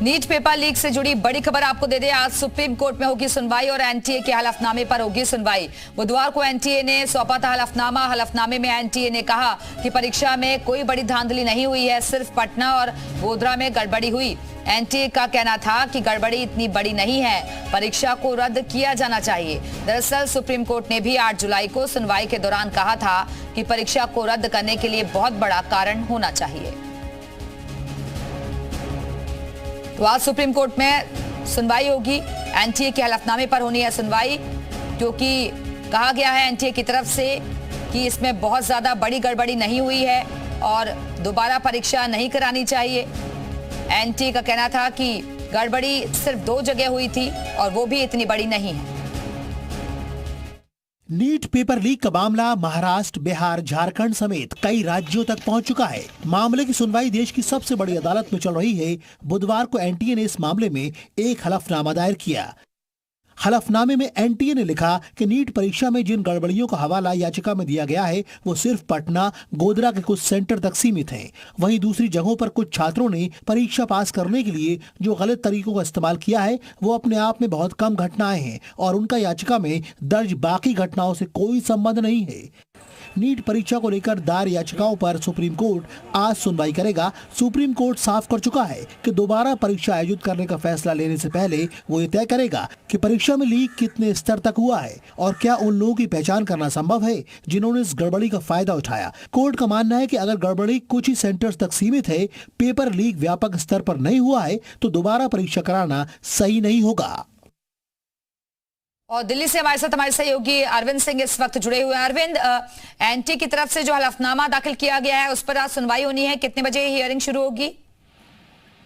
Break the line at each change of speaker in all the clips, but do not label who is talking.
NEET paper leak से जुड़ी बड़ी खबर आपको दे दें। आज सुप्रीम कोर्ट में होगी सुनवाई और एनटीए के हलफनामे पर होगी सुनवाई। बुधवार को एनटीए ने सौंपा था हलफनामा। हलफनामे में एनटीए ने कहा कि परीक्षा में कोई बड़ी धांधली नहीं हुई है, सिर्फ पटना और गोधरा में गड़बड़ी हुई। एनटीए का कहना था कि गड़बड़ी इतनी बड़ी नहीं है, परीक्षा को रद्द किया जाना चाहिए। दरअसल सुप्रीम कोर्ट ने भी 8 जुलाई को सुनवाई के दौरान कहा था कि परीक्षा को रद्द करने के लिए बहुत बड़ा कारण होना चाहिए। तो आज सुप्रीम कोर्ट में सुनवाई होगी। एनटीए के हलफनामे पर होनी है सुनवाई, क्योंकि कहा गया है एनटीए की तरफ से कि इसमें बहुत ज्यादा बड़ी गड़बड़ी नहीं हुई है और दोबारा परीक्षा नहीं करानी चाहिए। एनटीए का कहना था कि गड़बड़ी सिर्फ 2 जगह हुई थी और वो भी इतनी बड़ी नहीं है।
नीट पेपर लीक का मामला महाराष्ट्र, बिहार, झारखंड समेत कई राज्यों तक पहुंच चुका है। मामले की सुनवाई देश की सबसे बड़ी अदालत में चल रही है। बुधवार को एनटीए ने इस मामले में एक हलफनामा दायर किया। हलफनामे में एनटीए ने लिखा कि नीट परीक्षा में जिन गड़बड़ियों का हवाला याचिका में दिया गया है वो सिर्फ पटना, गोधरा के कुछ सेंटर तक सीमित है। वहीं दूसरी जगहों पर कुछ छात्रों ने परीक्षा पास करने के लिए जो गलत तरीकों का इस्तेमाल किया है वो अपने आप में बहुत कम घटनाएं हैं और उनका याचिका में दर्ज बाकी घटनाओं से कोई संबंध नहीं है। नीट परीक्षा को लेकर दायर याचिकाओं पर सुप्रीम कोर्ट आज सुनवाई करेगा। सुप्रीम कोर्ट साफ कर चुका है कि दोबारा परीक्षा आयोजित करने का फैसला लेने से पहले वो ये तय करेगा कि परीक्षा में लीक कितने स्तर तक हुआ है और क्या उन लोगों की पहचान करना संभव है जिन्होंने इस गड़बड़ी का फायदा उठाया। कोर्ट का मानना है कि अगर गड़बड़ी कुछ ही सेंटर्स तक सीमित है, पेपर लीक व्यापक स्तर पर नहीं हुआ है, तो दोबारा परीक्षा कराना सही नहीं होगा।
और दिल्ली से हमारे साथ हमारे सहयोगी अरविंद सिंह इस वक्त जुड़े हुए हैं। अरविंद, एनटीए की तरफ से जो हलफनामा दाखिल किया गया है उस पर आज सुनवाई होनी है, कितने बजे हियरिंग शुरू होगी?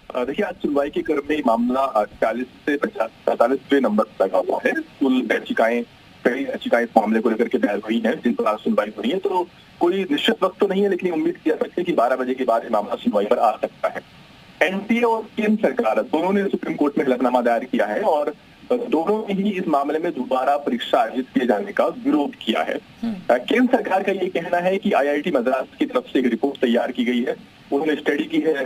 देखिए, आज सुनवाई के क्रम में मामला 40 से 45वें नंबर तक हुआ है। कुल कई याचिकाएं इस मामले को लेकर के दायर हुई हैं, जिन पर आज सुनवाई हो रही है। तो कोई निश्चित वक्त तो नहीं है, लेकिन उम्मीद किया सकते हैं कि 12 बजे के बाद ये मामला सुनवाई पर आ सकता है। एनटीए और केंद्र सरकार दोनों ने सुप्रीम कोर्ट में हलफनामा दायर किया है और दोनों ने ही इस मामले में दोबारा परीक्षा आयोजित किए जाने का विरोध किया है। केंद्र सरकार का ये कहना है कि आईआईटी मद्रास की तरफ से एक रिपोर्ट तैयार की गई है। उन्होंने स्टडी की है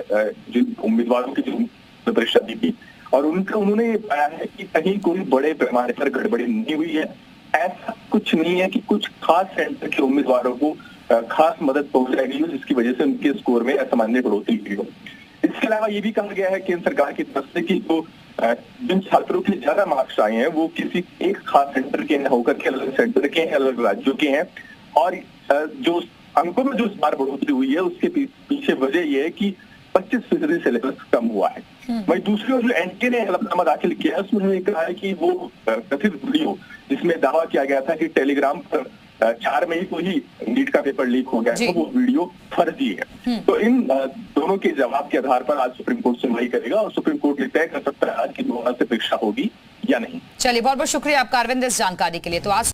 जिन उम्मीदवारों की जो परीक्षा दी थी और उन्होंने पाया है कि कहीं कोई बड़े पैमाने पर गड़बड़ी नहीं हुई है। ऐसा कुछ नहीं है कि कुछ खास सेंटर के उम्मीदवारों को खास मदद पहुंचाई गई हो जिसकी वजह से उनके स्कोर में असामान्य बढ़ोतरी हुई हो। इसके अलावा ये भी कहा गया है केंद्र सरकार की तरफ से कि जो जिन छात्रों के ज्यादा मार्क्स आए हैं वो किसी एक खास सेंटर के न होकर के अलग सेंटर के हैं, अलग राज्यों के हैं और जो अंकों में जो इस बार बढ़ोतरी हुई है उसके पीछे वजह यह है कि 25% सिलेबस कम हुआ है। वहीं दूसरी ओर जो एनटीए ने हलफनामा दाखिल किया है उसमें उन्होंने कहा है कि वो कथित वीडियो जिसमें दावा किया गया था कि टेलीग्राम पर 4 मई को ही नीट का पेपर लीक हो गया है, तो वो वीडियो फर्जी है। तो इन दोनों के जवाब के आधार पर आज सुप्रीम कोर्ट सुनवाई करेगा और सुप्रीम कोर्ट ये तय कर सकता है आज की दोबारा से परीक्षा होगी या नहीं।
चलिए, बहुत बहुत शुक्रिया आपका अरविंद इस जानकारी के लिए। तो आज